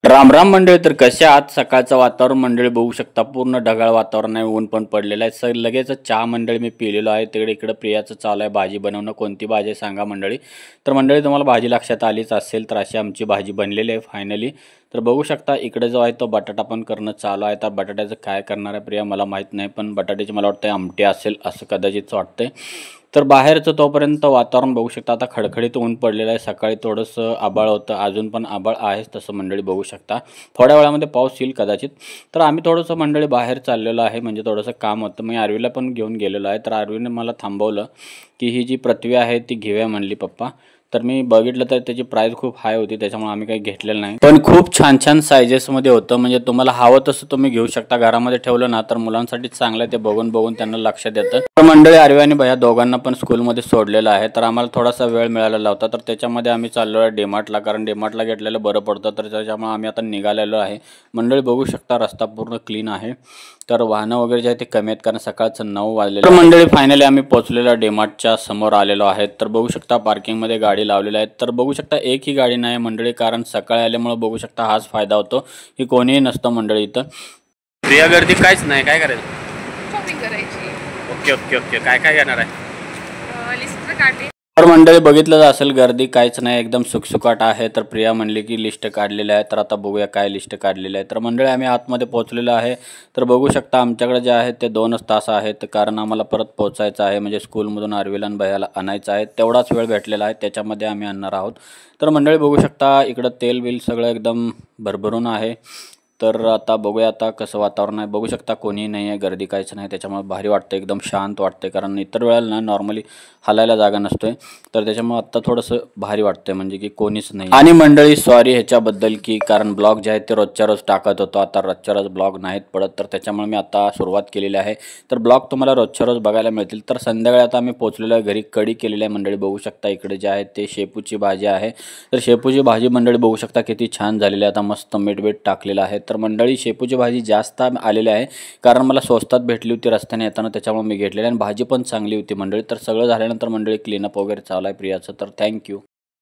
राम राम मंडळी. तर कसे आहात? सकाळचं वातावरण मंडळी बघू शकता, पूर्ण ढगाळ वातावरण आहे, ऊन पण पडलेलं आहे. सर लगेच चहा मंडळी मी पिलेलो आहे. तिकडे इकडे प्रियाचं चालू आहे भाजी बनवणं. कोणती भाजी सांगा मंडळी. तर मंडळी तुम्हाला भाजी लक्षात आलीच असेल, तर अशी आमची भाजी बनलेली आहे फायनली. तर बघू शकता इकडे जो आहे तो बटाटा पण करणं चालू आहे. तर बटाट्याचं काय करणार आहे प्रिया मला माहीत नाही, पण बटाट्याची मला वाटतं आमटी असेल असं कदाचित वाटतंय. तर बाहेरचं तोपर्यंत वातावरण बघू शकता, आता खडखडीत ऊन पडलेलं आहे. सकाळी थोडंसं आभाळ होतं, अजून पण आभाळ आहेच तसं मंडळी बघू शकता. थोड्या वेळामध्ये पाऊस येईल कदाचित. तर आम्ही थोडंसं मंडळी बाहेर चाललेलो आहे, म्हणजे थोडंसं काम होतं. मी आरवीला पण घेऊन गेलेलो आहे. तर आरवीने मला थांबवलं की ही जी पृथ्वी आहे ती घेऊया म्हणली पप्पा. तर मी बघितलं तर त्याची प्राईस खूप हाय होती, त्याच्यामुळे आम्ही काही घेतलेलं नाही. पण खूप छान छान सायझेसमध्ये होतं, म्हणजे तुम्हाला हवं तसं तुम्ही घेऊ शकता. घरामध्ये ठेवलं ना तर मुलांसाठी चांगलं आहे, ते बघून बघून त्यांना लक्षात येतं. तर मंडळी आरवी आणि भैया दोघांना पण स्कूलमध्ये सोडलेलं आहे. तर आम्हाला थोडासा वेळ मिळालेला होता, तर त्याच्यामध्ये आम्ही चाललो आहे डीमार्टला, कारण डीमार्टला घेतलेलं बरं पडतं. तर त्याच्यामुळे आम्ही आता निघालेलो आहे. मंडळी बघू शकता रस्ता पूर्ण क्लीन आहे. तर वाहनं वगैरे जे आहे ते कमी आहेत, कारण सकाळचं 9 वाजलेलं. तर मंडळी फायनली आम्ही पोहोचलेलो डीमार्टच्या समोर आलेलो आहे. तर बघू शकता पार्किंगमध्ये गाडी लावलेली आहे. तर बघू शकता एकही गाडी नाही मंडळी, कारण सकाळी आल्यामुळे बघू शकता हाच फायदा होतो की कोणीही नसतं मंडळी इथं. प्रिया गर्दी काहीच नाही, काय करायचं? शॉपिंग करायची. ओके ओके ओके, काय काय घेणार आहे? लिस्ट काढली. तर मंडळी बघितलं असेल गर्दी काहीच नाही, एकदम सुखसुकाट आहे. तर प्रिया म्हणली की लिस्ट काढलेली आहे, तर आता बघूया काय लिस्ट काढलेली आहे. तर मंडळी आम्ही आतमध्ये पोहोचलेलो आहे. तर बघू शकता आमच्याकडे जे आहे ते 2च तास आहेत, कारण आम्हाला परत पोहोचायचं आहे, म्हणजे स्कूलमधून आरवीला आणि भैयाला आणायचं आहे. तेवढाच वेळ भेटलेला आहे, त्याच्यामध्ये आम्ही आणणार आहोत. तर मंडळी बघू शकता इकडं तेल बिल सगळं एकदम भरभरून आहे. तर आता बघूया आता कसं वातावरण आहे. बघू शकता कोणीही नाही आहे, गर्दी काहीच नाही, त्याच्यामुळे भारी वाटतं, एकदम शांत वाटते. कारण इतर वेळेला ना नॉर्मली हलायला जागा नसतोय, तर त्याच्यामुळे आत्ता थोडंसं भारी वाटतंय, म्हणजे की कोणीच नाही. आणि मंडळी सॉरी ह्याच्याबद्दल, की कारण ब्लॉग जे आहेत ते रोजच्या रोज टाकत होतो, आता रोजच्या रोज ब्लॉग नाहीत पडत. तर त्याच्यामुळे मी आता सुरुवात केलेली आहे. तर ब्लॉग तुम्हाला रोजच्या रोज बघायला मिळतील. तर संध्याकाळी आता आम्ही पोहोचलेलो आहे घरी, कढी केलेली आहे मंडळी. बघू शकता इकडे जे आहे ते शेपूची भाजी आहे. तर शेपूची भाजी मंडळी बघू शकता किती छान झालेली आहे. आता मस्त मीठ बीठ टाकलेलं आहे. तर मंडळी शेपूची भाजी जास्त आलेली आहे, कारण मला स्वस्तात भेटली होती रस्त्याने येताना, त्याच्यामुळे मी घेतलेली. आणि भाजी पण चांगली होती मंडळी. तर सगळं झाल्यानंतर मंडळी क्लीनअप वगैरे चालू आहे प्रियाचं. तर थँक्यू.